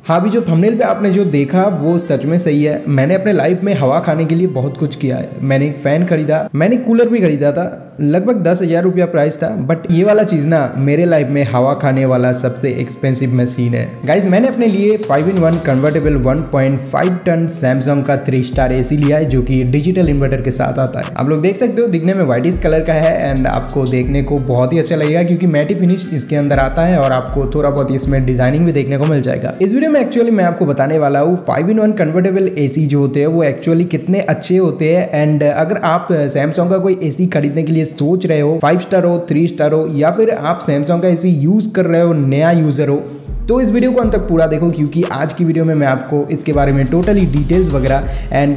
हाँ, अभी जो थंबनेल पे आपने जो देखा वो सच में सही है। मैंने अपने लाइफ में हवा खाने के लिए बहुत कुछ किया है। मैंने एक फ़ैन खरीदा, मैंने कूलर भी खरीदा था, लगभग 10,000 रुपया प्राइस था। बट ये वाला चीज़ ना मेरे लाइफ में हवा खाने वाला सबसे एक्सपेंसिव मशीन है। गाइज, मैंने अपने लिए 5-in-1 कन्वर्टेबल 1.5 टन सैमसंग का 3 स्टार AC लिया है, जो कि डिजिटल इन्वर्टर के साथ आता है। आप लोग देख सकते हो, दिखने में व्हाइटिश कलर का है एंड आपको देखने को बहुत ही अच्छा लगेगा क्योंकि मैटी फिनिश इसके अंदर आता है और आपको थोड़ा बहुत इसमें डिजाइनिंग भी देखने को मिल जाएगा। इस वीडियो में एक्चुअली मैं आपको बताने वाला हूँ 5-in-1 कन्वर्टेबल AC जो होते हैं वो एक्चुअली कितने अच्छे होते हैं। एंड अगर आप सैमसंग का कोई AC खरीदने के लिए सोच रहे हो, 5 स्टार हो, 3 स्टार हो, या फिर आप सैमसंग का AC यूज कर रहे हो, नया यूजर हो, तो इस वीडियो को अंत तक पूरा देखो क्योंकि आज की वीडियो में मैं आपको इसके बारे में टोटली डिटेल्स वगैरह एंड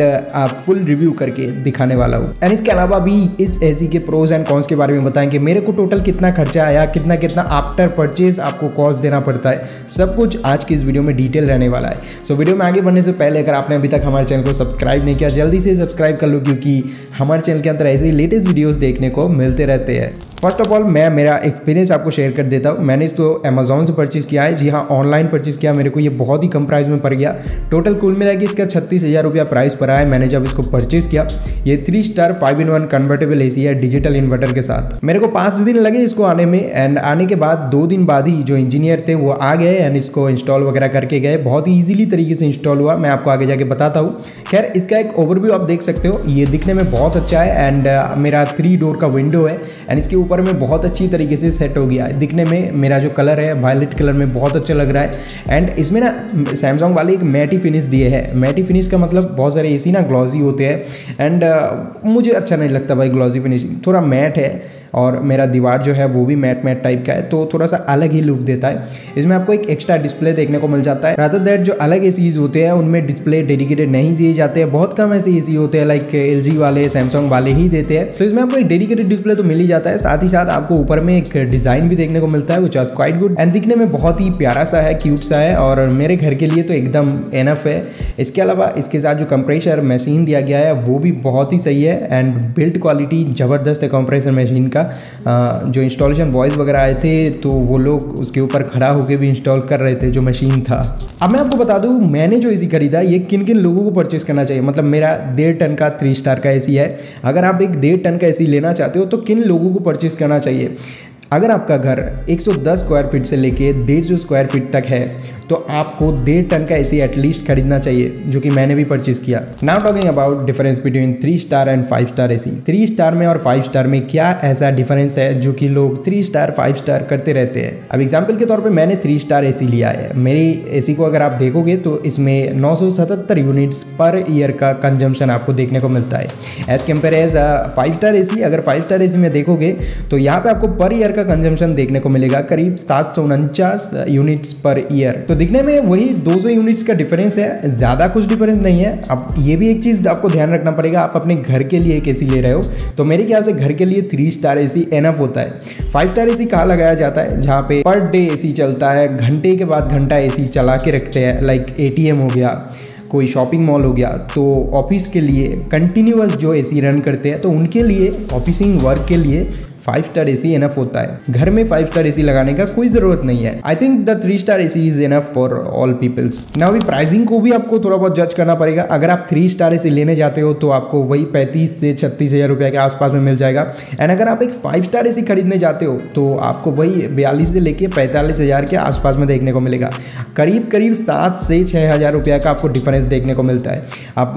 फुल रिव्यू करके दिखाने वाला हूँ। एंड इसके अलावा भी इस AC के प्रोज एंड कॉन्स के बारे में बताएंगे, मेरे को टोटल कितना खर्चा आया, कितना कितना आफ्टर परचेज आपको कॉस्ट देना पड़ता है, सब कुछ आज की इस वीडियो में डिटेल रहने वाला है। सो वीडियो में आगे बढ़ने से पहले अगर आपने अभी तक हमारे चैनल को सब्सक्राइब नहीं किया, जल्दी से सब्सक्राइब कर लो क्योंकि हमारे चैनल के अंदर ऐसे ही लेटेस्ट वीडियोस देखने को मिलते रहते हैं। फर्स्ट ऑफ ऑल मैं मेरा एक्सपीरियंस आपको शेयर कर देता हूँ। मैंने इसको अमेजोन से परचेज़ किया है। जी हाँ, ऑनलाइन परचेज़ किया। मेरे को ये बहुत ही कम प्राइस में पड़ गया। टोटल कुल मिला के इसका 36,000 रुपया प्राइस पड़ा है मैंने जब इसको परचेज़ किया। ये 3 स्टार 5-in-1 कन्वर्टेबल AC है डिजिटल इन्वर्टर के साथ। मेरे को 5 दिन लगे इसको आने में एंड आने के बाद 2 दिन बाद ही जो इंजीनियर थे वो आ गए एंड इसको इंस्टॉल वगैरह करके गए। बहुत ही ईजिली तरीके से इंस्टॉल हुआ। मैं आपको आगे जाके बताता हूँ। खैर, इसका एक ओवरव्यू आप देख सकते हो। ये दिखने में बहुत अच्छा है एंड मेरा 3 डोर का विंडो है एंड इसके ऊपर में बहुत अच्छी तरीके से सेट हो गया है। दिखने में मेरा जो कलर है वायलेट कलर में बहुत अच्छा लग रहा है एंड इसमें ना सैमसंग वाले एक मैटी फिनिश दिए हैं। मैटी फिनिश का मतलब बहुत सारे AC ना ग्लॉसी होते हैं एंड मुझे अच्छा नहीं लगता भाई ग्लॉसी फिनिशिंग, थोड़ा मैट है और मेरा दीवार जो है वो भी मैट टाइप का है तो थोड़ा सा अलग ही लुक देता है। इसमें आपको एक एक्स्ट्रा डिस्प्ले देखने को मिल जाता है। रादर दैट जो अलग ACs होते हैं उनमें डिस्प्ले डेडिकेटेड नहीं दिए जाते हैं। बहुत कम ऐसे AC होते हैं लाइक LG वाले, सैमसंग वाले ही देते हैं। तो इसमें आपको एक डेडिकेटेड डिस्प्ले तो मिल ही जाता है, साथ ही साथ आपको ऊपर में एक डिजाइन भी देखने को मिलता है, which was quite good and दिखने में बहुत ही प्यारा सा है, क्यूट सा है और मेरे घर के लिए तो एकदम एनफ है। इसके अलावा इसके साथ जो कंप्रेसर मशीन दिया गया है वो भी बहुत ही सही है एंड बिल्ड क्वालिटी ज़बरदस्त है कंप्रेसर मशीन का। जो इंस्टॉलेशन बॉयज़ वगैरह आए थे तो वो लोग उसके ऊपर खड़ा होकर भी इंस्टॉल कर रहे थे जो मशीन था। अब मैं आपको बता दूं मैंने जो AC खरीदा ये किन किन लोगों को परचेस करना चाहिए। मतलब मेरा 1.5 टन का 3 स्टार का AC है। अगर आप एक 1.5 टन का AC लेना चाहते हो तो किन लोगों को परचेस करना चाहिए। अगर आपका घर 110 स्क्वायर फीट से लेके 150 स्क्वायर फीट तक है तो आपको 1.5 टन का AC एटलीस्ट खरीदना चाहिए, जो कि मैंने भी परचेज किया। Now talking about difference between 3 star and 5 star AC। 3 star में और 5 स्टार में क्या ऐसा डिफरेंस है जो कि लोग 3 स्टार 5 स्टार करते रहते हैं। अब एग्जांपल के तौर पे मैंने 3 स्टार AC लिया है। मेरी AC को अगर आप देखोगे तो इसमें 977 यूनिट्स पर ईयर का कंजम्पशन आपको देखने को मिलता है as compare as 5 star AC। अगर 5 स्टार AC में देखोगे तो यहाँ पे आपको पर ईयर का कंजम्पशन देखने को मिलेगा करीब 749 यूनिट्स पर ईयर। तो दिखने में वही 200 यूनिट्स का डिफरेंस है, ज़्यादा कुछ डिफरेंस नहीं है। अब ये भी एक चीज़ आपको ध्यान रखना पड़ेगा, आप अपने घर के लिए एक AC ले रहे हो तो मेरे ख्याल से घर के लिए 3 स्टार AC एनफ होता है। 5 स्टार AC कहाँ लगाया जाता है, जहाँ पे पर डे AC चलता है, घंटे के बाद घंटा AC चला के रखते हैं, लाइक ATM हो गया, कोई शॉपिंग मॉल हो गया। तो ऑफिस के लिए कंटिन्यूअस जो AC रन करते हैं तो उनके लिए ऑफिसिंग वर्क के लिए 5 स्टार AC एनफ होता है। घर में 5 स्टार AC लगाने का कोई ज़रूरत नहीं है। I think the 3 star AC is enough for all peoples. Now अभी प्राइसिंग को भी आपको थोड़ा बहुत जज करना पड़ेगा। अगर आप 3 स्टार AC लेने जाते हो तो आपको वही 35 से 36,000 रुपये के आसपास में मिल जाएगा एंड अगर आप एक 5 स्टार AC खरीदने जाते हो तो आपको वही 42 से लेके 45,000 के आसपास में देखने को मिलेगा। करीब 7 से 6,000 रुपये का आपको डिफरेंस देखने को मिलता है। आप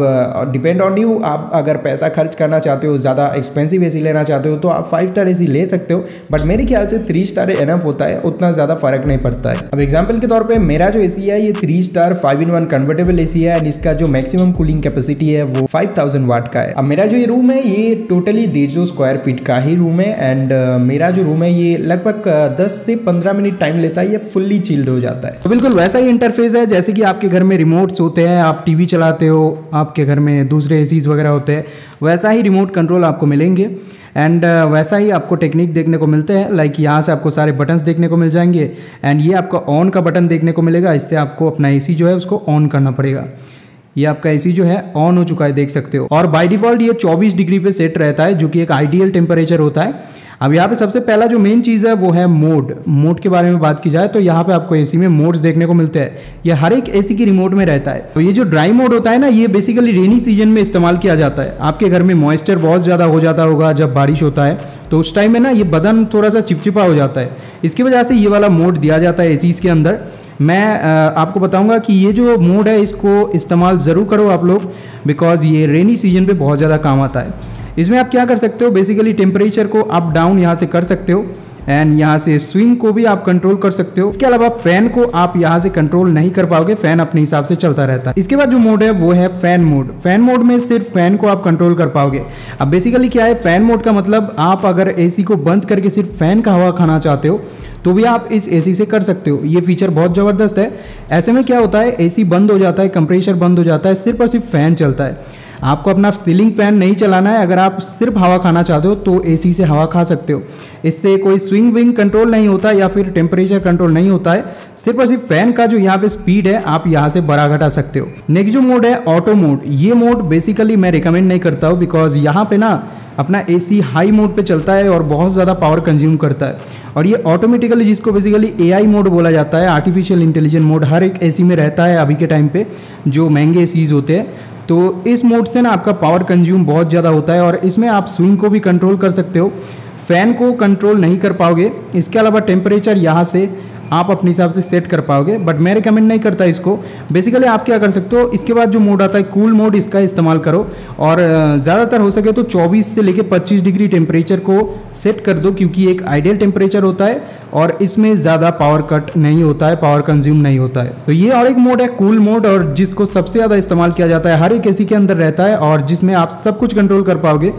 डिपेंड ऑन यू, आप अगर पैसा खर्च करना चाहते हो, ज़्यादा एक्सपेंसिव AC लेना चाहते हो तो आप 5 स्टार AC ले सकते हो, बट मेरे ख्याल से 3 स्टार एनफ होता है, उतना ज़्यादा फर्क नहीं पड़ता है। अब एग्जांपल के तौर पे मेरा जो AC है ये 3 स्टार 5-in-1 कन्वर्टेबल AC है एंड इसका जो मैक्सिमम कूलिंग कैपेसिटी है वो 5000 वाट का है। अब मेरा जो ये रूम है ये टोटली 150 स्क्वायर फीट का ही रूम है एंड मेरा जो रूम है ये लगभग 10 से 15 मिनट टाइम लेता है, ये फुल्ली चिल्ड हो जाता है। तो बिल्कुल वैसा ही इंटरफेस है जैसे कि आपके घर में रिमोट्स होते हैं, आप TV चलाते हो, आपके घर में दूसरे ACs वगैरह होते हैं, वैसा ही रिमोट कंट्रोल आपको मिलेंगे एंड वैसा ही आपको टेक्निक देखने को मिलते हैं। लाइक यहाँ से आपको सारे बटन्स देखने को मिल जाएंगे एंड ये आपका ऑन का बटन देखने को मिलेगा। इससे आपको अपना AC जो है उसको ऑन करना पड़ेगा। ये आपका AC जो है ऑन हो चुका है, देख सकते हो। और बाय डिफ़ॉल्ट ये 24 डिग्री पे सेट रहता है जो कि एक आइडियल टेम्परेचर होता है। अब यहाँ पे सबसे पहला जो मेन चीज़ है वो है मोड के बारे में बात की जाए तो यहाँ पे आपको एसी में मोड्स देखने को मिलते हैं। ये हर एक एसी की रिमोट में रहता है। तो ये जो ड्राई मोड होता है ना, ये बेसिकली रेनी सीजन में इस्तेमाल किया जाता है। आपके घर में मॉइस्चर बहुत ज़्यादा हो जाता होगा जब बारिश होता है, तो उस टाइम में ना ये बदन थोड़ा सा चिपचिपा हो जाता है। इसकी वजह से ये वाला मोड दिया जाता है एसीज के अंदर। मैं आपको बताऊंगा कि ये जो मोड है इसको इस्तेमाल ज़रूर करो आप लोग, बिकॉज ये रेनी सीजन पे बहुत ज़्यादा काम आता है। इसमें आप क्या कर सकते हो, बेसिकली टेम्परेचर को अप डाउन यहाँ से कर सकते हो एंड यहाँ से स्विंग को भी आप कंट्रोल कर सकते हो। इसके अलावा फैन को आप यहाँ से कंट्रोल नहीं कर पाओगे, फैन अपने हिसाब से चलता रहता है। इसके बाद जो मोड है वो है फैन मोड। फैन मोड में सिर्फ फैन को आप कंट्रोल कर पाओगे। अब बेसिकली क्या है फैन मोड का मतलब, आप अगर एसी को बंद करके सिर्फ फैन का हवा खाना चाहते हो तो भी आप इस एसी से कर सकते हो। ये फीचर बहुत ज़बरदस्त है। ऐसे में क्या होता है, एसी बंद हो जाता है, कंप्रेसर बंद हो जाता है, सिर्फ और सिर्फ फैन चलता है। आपको अपना सीलिंग फैन नहीं चलाना है। अगर आप सिर्फ हवा खाना चाहते हो तो एसी से हवा खा सकते हो। इससे कोई स्विंग विंग कंट्रोल नहीं होता या फिर टेम्परेचर कंट्रोल नहीं होता है। सिर्फ और सिर्फ फैन का जो यहाँ पे स्पीड है आप यहाँ से बढ़ा घटा सकते हो। नेक्स्ट जो मोड है ऑटो मोड। ये मोड बेसिकली मैं रिकमेंड नहीं करता हूँ, बिकॉज यहाँ पे ना अपना एसी हाई मोड पे चलता है और बहुत ज़्यादा पावर कंज्यूम करता है। और ये ऑटोमेटिकली, जिसको बेसिकली एआई मोड बोला जाता है, आर्टिफिशियल इंटेलिजेंस मोड, हर एक एसी में रहता है अभी के टाइम पे जो महंगे एसीज होते हैं। तो इस मोड से ना आपका पावर कंज्यूम बहुत ज़्यादा होता है और इसमें आप स्विंग को भी कंट्रोल कर सकते हो, फैन को कंट्रोल नहीं कर पाओगे। इसके अलावा टेम्परेचर यहाँ से आप अपने हिसाब से सेट कर पाओगे, बट मैं रिकमेंड नहीं करता इसको। बेसिकली आप क्या कर सकते हो, इसके बाद जो मोड आता है कूल मोड, इसका इस्तेमाल करो और ज़्यादातर हो सके तो 24 से लेकर 25 डिग्री टेम्परेचर को सेट कर दो, क्योंकि एक आइडियल टेम्परेचर होता है और इसमें ज़्यादा पावर कट नहीं होता है, पावर कंज्यूम नहीं होता है। तो ये और एक मोड है कूल मोड, और जिसको सबसे ज़्यादा इस्तेमाल किया जाता है, हर एक एसी के अंदर रहता है और जिसमें आप सब कुछ कंट्रोल कर पाओगे।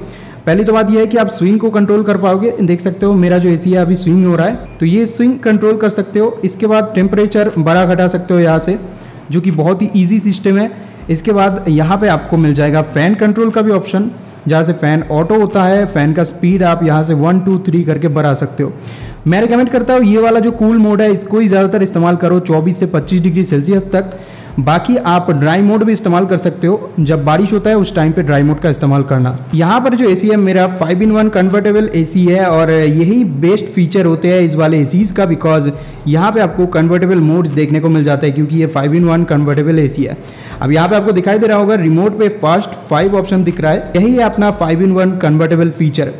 पहली तो बात यह है कि आप स्विंग को कंट्रोल कर पाओगे। देख सकते हो मेरा जो एसी है अभी स्विंग हो रहा है, तो ये स्विंग कंट्रोल कर सकते हो। इसके बाद टेम्परेचर बढ़ा घटा सकते हो यहाँ से, जो कि बहुत ही इजी सिस्टम है। इसके बाद यहाँ पे आपको मिल जाएगा फ़ैन कंट्रोल का भी ऑप्शन, जहाँ से फ़ैन ऑटो होता है। फ़ैन का स्पीड आप यहाँ से 1 2 3 करके बढ़ा सकते हो। मैं रिकमेंड करता हूँ ये वाला जो कूल मोड है इसको ही ज़्यादातर इस्तेमाल करो, 24 से 25 डिग्री सेल्सियस तक। बाकी आप ड्राई मोड भी इस्तेमाल कर सकते हो, जब बारिश होता है उस टाइम पे ड्राई मोड का इस्तेमाल करना। यहाँ पर जो एसी है मेरा 5-in-1 कन्वर्टेबल एसी है और यही बेस्ट फीचर होते हैं इस वाले एसीज़ का, बिकॉज यहाँ पे आपको कन्वर्टेबल मोड्स देखने को मिल जाता है, क्योंकि ये 5-in-1 कन्वर्टेबल एसी है। अब यहाँ पे आपको दिखाई दे रहा होगा रिमोट पे फर्स्ट 5 ऑप्शन दिख रहा है, यही है अपना 5-in-1 कन्वर्टेबल फीचर।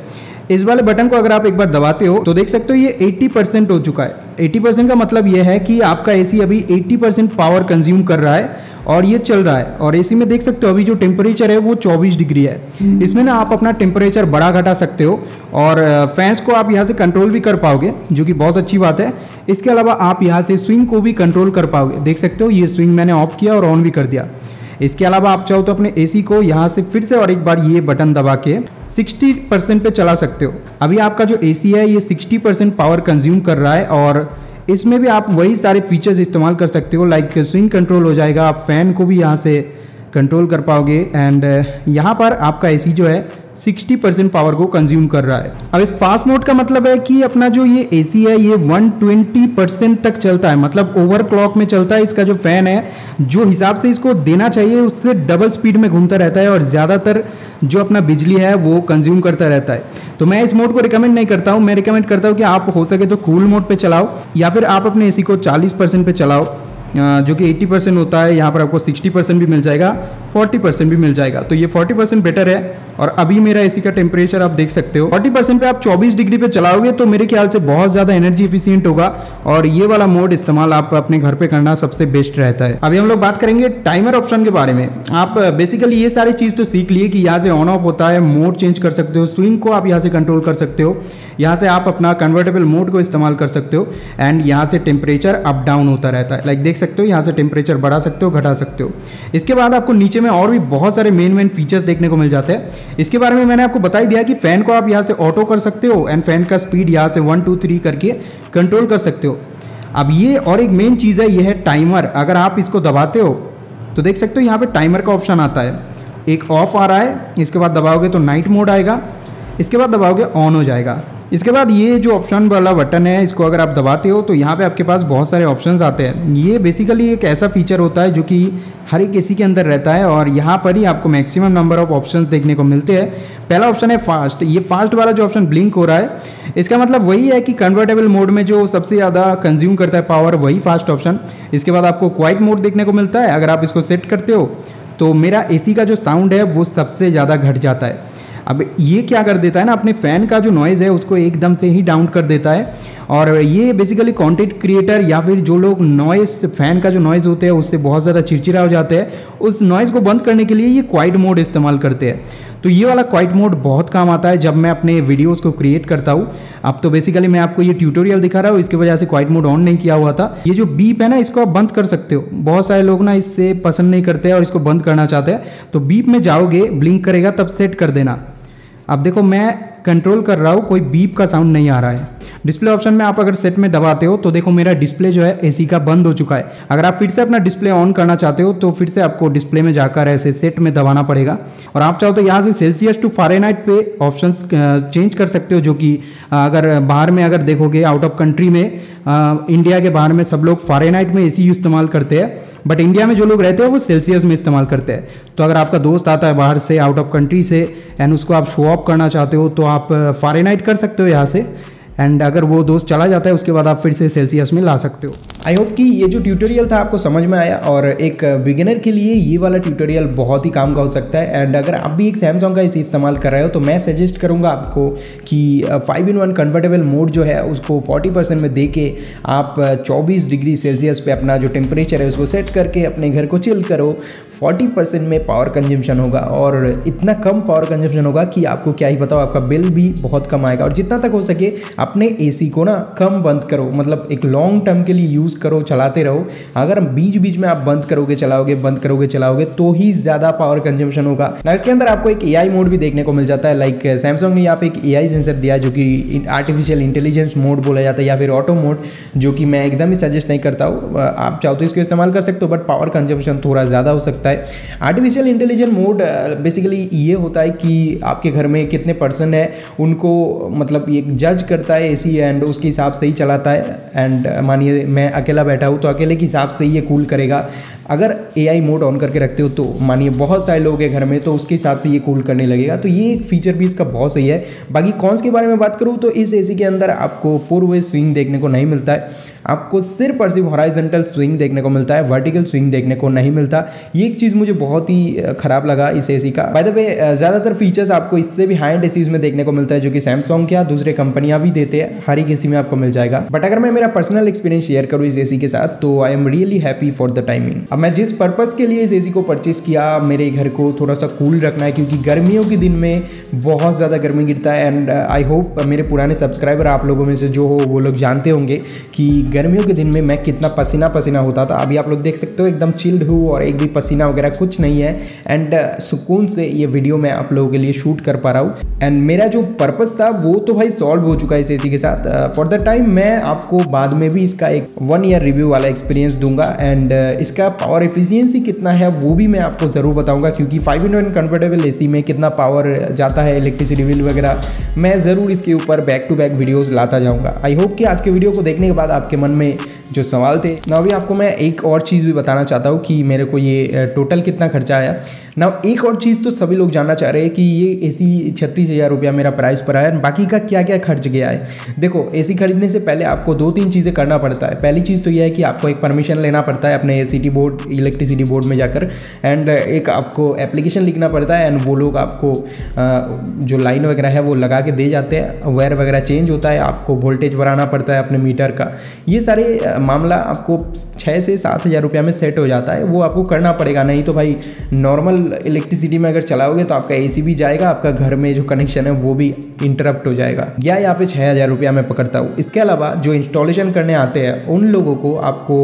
इस वाले बटन को अगर आप एक बार दबाते हो तो देख सकते हो ये 80% हो चुका है। 80% का मतलब ये है कि आपका एसी अभी 80% पावर कंज्यूम कर रहा है और ये चल रहा है। और एसी में देख सकते हो अभी जो टेम्परेचर है वो 24 डिग्री है। इसमें ना आप अपना टेम्परेचर बढ़ा घटा सकते हो और फैंस को आप यहाँ से कंट्रोल भी कर पाओगे, जो कि बहुत अच्छी बात है। इसके अलावा आप यहाँ से स्विंग को भी कंट्रोल कर पाओगे। देख सकते हो ये स्विंग मैंने ऑफ किया और ऑन भी कर दिया। इसके अलावा आप चाहो तो अपने एसी को यहाँ से फिर से और एक बार ये बटन दबा के 60% पे चला सकते हो। अभी आपका जो एसी है ये 60% पावर कंज्यूम कर रहा है और इसमें भी आप वही सारे फीचर्स इस्तेमाल कर सकते हो, लाइक स्विंग कंट्रोल हो जाएगा, आप फैन को भी यहाँ से कंट्रोल कर पाओगे एंड यहाँ पर आपका एसी जो है 60% पावर को कंज्यूम कर रहा है। अब इस फास्ट मोड का मतलब है कि अपना जो ये एसी है ये 120% तक चलता है, मतलब ओवर क्लॉक में चलता है। इसका जो फैन है जो हिसाब से इसको देना चाहिए उससे डबल स्पीड में घूमता रहता है और ज़्यादातर जो अपना बिजली है वो कंज्यूम करता रहता है। तो मैं इस मोड को रिकमेंड नहीं करता हूँ। मैं रिकमेंड करता हूँ कि आप हो सके तो कूल मोड पे चलाओ या फिर आप अपने एसी को 40% पे चलाओ, जो कि 80% होता है। यहाँ पर आपको 60% भी मिल जाएगा, 40% भी मिल जाएगा। तो ये 40% बेटर है। और अभी मेरा एसी का टेम्परेचर आप देख सकते हो 40% पे आप 24 डिग्री पे चलाओगे तो मेरे ख्याल से बहुत ज़्यादा एनर्जी एफिशिएंट होगा और ये वाला मोड इस्तेमाल आप अपने घर पे करना सबसे बेस्ट रहता है। अभी हम लोग बात करेंगे टाइमर ऑप्शन के बारे में। आप बेसिकली ये सारी चीज़ तो सीख लिए कि यहाँ से ऑन ऑफ होता है, मोड चेंज कर सकते हो, स्विंग को आप यहाँ से कंट्रोल कर सकते हो, यहाँ से आप अपना कन्वर्टेबल मोड को इस्तेमाल कर सकते हो एंड यहाँ से टेम्परेचर अप डाउन होता रहता है। लाइक देख सकते हो यहाँ से टेम्परेचर बढ़ा सकते हो, घटा सकते हो। इसके बाद आपको नीचे में और भी बहुत सारे मेन फीचर्स देखने को मिल जाते हैं। इसके बारे में मैंने आपको बता ही दिया कि फैन को आप यहाँ से ऑटो कर सकते हो एंड फैन का स्पीड यहाँ से 1 2 3 करके कंट्रोल कर सकते हो। अब ये और एक मेन चीज़ है, ये है टाइमर। अगर आप इसको दबाते हो तो देख सकते हो यहाँ पे टाइमर का ऑप्शन आता है। एक ऑफ आ रहा है, इसके बाद दबाओगे तो नाइट मोड आएगा, इसके बाद दबाओगे ऑन हो जाएगा। इसके बाद ये जो ऑप्शन वाला बटन है, इसको अगर आप दबाते हो तो यहाँ पे आपके पास बहुत सारे ऑप्शंस आते हैं। ये बेसिकली एक ऐसा फीचर होता है जो कि हर एक एसी के अंदर रहता है और यहाँ पर ही आपको मैक्सिमम नंबर ऑफ ऑप्शंस देखने को मिलते हैं। पहला ऑप्शन है फास्ट। ये फास्ट वाला जो ऑप्शन ब्लिंक हो रहा है, इसका मतलब वही है कि कन्वर्टेबल मोड में जो सबसे ज़्यादा कंज्यूम करता है पावर, वही फास्ट ऑप्शन। इसके बाद आपको क्वाइट मोड देखने को मिलता है। अगर आप इसको सेट करते हो तो मेरा एसी का जो साउंड है वो सबसे ज़्यादा घट जाता है। अब ये क्या कर देता है ना, अपने फ़ैन का जो नॉइज़ है उसको एकदम से ही डाउन कर देता है। और ये बेसिकली कंटेंट क्रिएटर या फिर जो लोग नॉइज़, फ़ैन का जो नॉइज़ होते हैं उससे बहुत ज़्यादा चिड़चिड़ा हो जाते हैं, उस नॉइज़ को बंद करने के लिए ये क्वाइट मोड इस्तेमाल करते हैं। तो ये वाला क्वाइट मोड बहुत काम आता है जब मैं अपने वीडियोस को क्रिएट करता हूँ। अब तो बेसिकली मैं आपको ये ट्यूटोरियल दिखा रहा हूँ, इसकी वजह से क्वाइट मोड ऑन नहीं किया हुआ था। ये जो बीप है ना, इसको आप बंद कर सकते हो। बहुत सारे लोग ना इससे पसंद नहीं करते और इसको बंद करना चाहते हैं। तो बीप में जाओगे, ब्लिंक करेगा, तब सेट कर देना। अब देखो मैं कंट्रोल कर रहा हूँ, कोई बीप का साउंड नहीं आ रहा है। डिस्प्ले ऑप्शन में आप अगर सेट में दबाते हो तो देखो मेरा डिस्प्ले जो है एसी का बंद हो चुका है। अगर आप फिर से अपना डिस्प्ले ऑन करना चाहते हो तो फिर से आपको डिस्प्ले में जाकर ऐसे सेट में दबाना पड़ेगा। और आप चाहो तो यहाँ से सेल्सियस टू फ़ारेनहाइट पे ऑप्शंस चेंज कर सकते हो, जो कि अगर बाहर में अगर देखोगे आउट ऑफ कंट्री में, इंडिया के बाहर में सब लोग फ़ारेनहाइट में एसी इस्तेमाल करते हैं, बट इंडिया में जो लोग रहते हैं वो सेल्सियस में इस्तेमाल करते हैं। तो अगर आपका दोस्त आता है बाहर से, आउट ऑफ कंट्री से, एंड उसको आप शो ऑफ करना चाहते हो तो आप फ़ारेनहाइट कर सकते हो यहाँ से। एंड अगर वो दोस्त चला जाता है उसके बाद आप फिर से सेल्सियस में ला सकते हो। आई होप कि ये जो ट्यूटोरियल था आपको समझ में आया और एक बिगिनर के लिए ये वाला ट्यूटोरियल बहुत ही काम का हो सकता है। एंड अगर आप भी एक सैमसंग का इसे इस्तेमाल कर रहे हो तो मैं सजेस्ट करूँगा आपको कि 5-in-1 कन्वर्टेबल मोड जो है उसको 40% में दे के आप 24 डिग्री सेल्सियस पे अपना जो टेम्परेचर है उसको सेट करके अपने घर को चिल करो। 40% में पावर कंजम्पशन होगा और इतना कम पावर कंजम्पशन होगा कि आपको क्या ही बताओ, आपका बिल भी बहुत कम आएगा। और जितना तक हो सके अपने एसी को ना कम बंद करो, मतलब एक लॉन्ग टर्म के लिए यूज़ करो, चलाते रहो। अगर बीच बीच में आप बंद करोगे चलाओगे तो ही ज़्यादा पावर कंजम्पशन होगा ना। इसके अंदर आपको एक एआई मोड भी देखने को मिल जाता है। लाइक सैमसंग ने यहाँ पे एक एआई सेंसर दिया है जो कि आर्टिफिशियल इंटेलिजेंस मोड बोला जाता है या फिर ऑटो मोड, जो कि मैं एकदम ही सजेस्ट नहीं करता हूँ। आप चाहो तो इसको इस्तेमाल कर सकते हो, बट पावर कंजम्पशन थोड़ा ज़्यादा हो सकता है। आर्टिफिशियल इंटेलिजेंस मोड बेसिकली ये होता है कि आपके घर में कितने पर्सन है उनको मतलब ये जज करता है एसी, एंड उसके हिसाब से ही चलाता है। एंड मानिए मैं अकेला बैठा हूँ तो अकेले के हिसाब से ही ये कूल करेगा। अगर एआई मोड ऑन करके रखते हो तो मानिए बहुत सारे लोग हैं घर में तो उसके हिसाब से ये कूल करने लगेगा। तो ये एक फीचर भी इसका बहुत सही है। बाकी कॉन्स के बारे में बात करूँ तो इस एसी के अंदर आपको 4-वे स्विंग देखने को नहीं मिलता है। आपको सिर्फ और सिर्फ हॉराइजॉन्टल स्विंग देखने को मिलता है, वर्टिकल स्विंग देखने को नहीं मिलता। ये एक चीज़ मुझे बहुत ही खराब लगा इस एसी का। बाय द वे ज़्यादातर फीचर्स आपको इससे भी हाई एंड एसीज में देखने को मिलता है, जो कि सैमसंग या दूसरे कंपनियां भी देते हैं, हर एक एसी में आपको मिल जाएगा। बट अगर मैं मेरा पर्सनल एक्सपीरियंस शेयर करूँ इस एसी के साथ तो I am really happy for the timing. अब मैं जिस पर्पज़ के लिए इस एसी को परचेस किया, मेरे घर को थोड़ा सा कूल रखना है, क्योंकि गर्मियों के दिन में बहुत ज़्यादा गर्मी गिरता है। एंड आई होप मेरे पुराने सब्सक्राइबर आप लोगों में से जो हो वो लोग जानते होंगे कि गर्मियों के दिन में मैं कितना पसीना पसीना होता था। अभी आप लोग देख सकते हो एकदम चिल्ड हूँ और एक भी पसीना वगैरह कुछ नहीं है। एंड सुकून से ये वीडियो मैं आप लोगों के लिए शूट कर पा रहा हूँ। एंड मेरा जो पर्पस था वो तो भाई सॉल्व हो चुका है इस एसी के साथ। फॉर द टाइम मैं आपको बाद में भी इसका एक 1 ईयर रिव्यू वाला एक्सपीरियंस दूंगा। एंड इसका पावर एफिशिएंसी कितना है वो भी मैं आपको ज़रूर बताऊंगा, क्योंकि 5-in-1 कन्वर्टेबल एसी में कितना पावर जाता है, इलेक्ट्रिसिटी बिल वगैरह, मैं ज़रूर इसके ऊपर बैक टू बैक वीडियोस लाता जाऊंगा। आई होप कि आज के वीडियो को देखने के बाद आपके मन में जो सवाल थे ना, अभी आपको मैं एक और चीज़ भी बताना चाहता हूँ कि मेरे को ये टोटल कितना खर्चा आया ना। एक और चीज़ तो सभी लोग जानना चाह रहे हैं कि ये एसी 36,000 रुपया मेरा प्राइस पर आया, बाकी का क्या क्या खर्च गया है। देखो एसी खरीदने से पहले आपको 2-3 चीज़ें करना पड़ता है। पहली चीज़ तो यह है कि आपको एक परमिशन लेना पड़ता है अपने सिटी बोर्ड, इलेक्ट्रिसिटी बोर्ड में जाकर, एंड एक आपको एप्लीकेशन लिखना पड़ता है। एंड वो लोग आपको जो लाइन वगैरह है वो लगा के दे जाते हैं, वायर वगैरह चेंज होता है, आपको वोल्टेज बढ़ाना पड़ता है अपने मीटर का। ये सारे मामला आपको 6 से 7,000 रुपया में सेट हो जाता है, वो आपको करना पड़ेगा। नहीं तो भाई नॉर्मल इलेक्ट्रिसिटी में अगर चलाओगे तो आपका एसी भी जाएगा, आपका घर में जो कनेक्शन है वो भी इंटरप्ट हो जाएगा। या यहाँ पे 6,000 रुपया मैं पकड़ता हूँ। इसके अलावा जो इंस्टॉलेशन करने आते हैं उन लोगों को आपको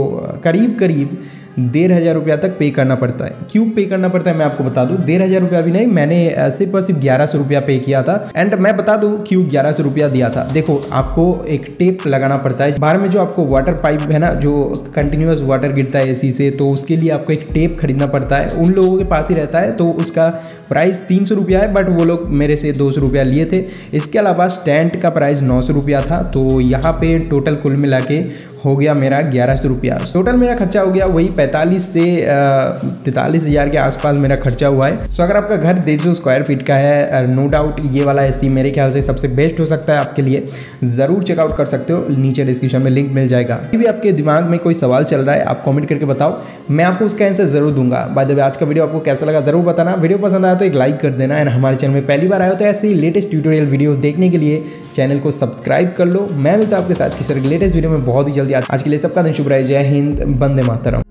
करीब 1,500 रुपया तक पे करना पड़ता है। क्यों पे करना पड़ता है मैं आपको बता दूं। 1,500 रुपया भी नहीं, मैंने सिर्फ और सिर्फ 1100 रुपया पे किया था। एंड मैं बता दूं क्यों 1100 रुपया दिया था। देखो, आपको एक टेप लगाना पड़ता है बाहर में, जो आपको वाटर पाइप है ना, जो कंटिन्यूअस वाटर गिरता है एसी से, तो उसके लिए आपको एक टेप खरीदना पड़ता है। उन लोगों के पास ही रहता है, तो उसका प्राइस 300 रुपया है, बट वो लोग मेरे से 200 रुपया लिए थे। इसके अलावा स्टैंड का प्राइस 900 रुपया था। तो यहाँ पे टोटल कुल मिला के हो गया मेरा 1100 रुपया। टोटल मेरा खर्चा हो गया वही 45 से 43 हज़ार के आसपास मेरा खर्चा हुआ है। सो अगर आपका घर 150 स्क्वायर फीट का है, नो डाउट ये वाला एसी मेरे ख्याल से सबसे बेस्ट हो सकता है आपके लिए। ज़रूर चेकआउट कर सकते हो, नीचे डिस्क्रिप्शन में लिंक मिल जाएगा। अभी भी आपके दिमाग में कोई सवाल चल रहा है, आप कमेंट करके बताओ, मैं आपको उसका आंसर जरूर दूंगा। बाय द वे, आज का वीडियो आपको कैसा लगा जरूर बताना। वीडियो पसंद आया तो एक लाइक कर देना। एंड हमारे चैनल में पहली बार आए हो तो ऐसे ही लेटेस्ट ट्यूटोरियल वीडियो देखने के लिए चैनल को सब्सक्राइब कर लो। मैं मिलता हूं आपके साथ किसी लेटेस्ट वीडियो में बहुत ही जल्दी। आज के लिए सबका दिन शुभ रहे। जय हिंद, वंदे मातरम।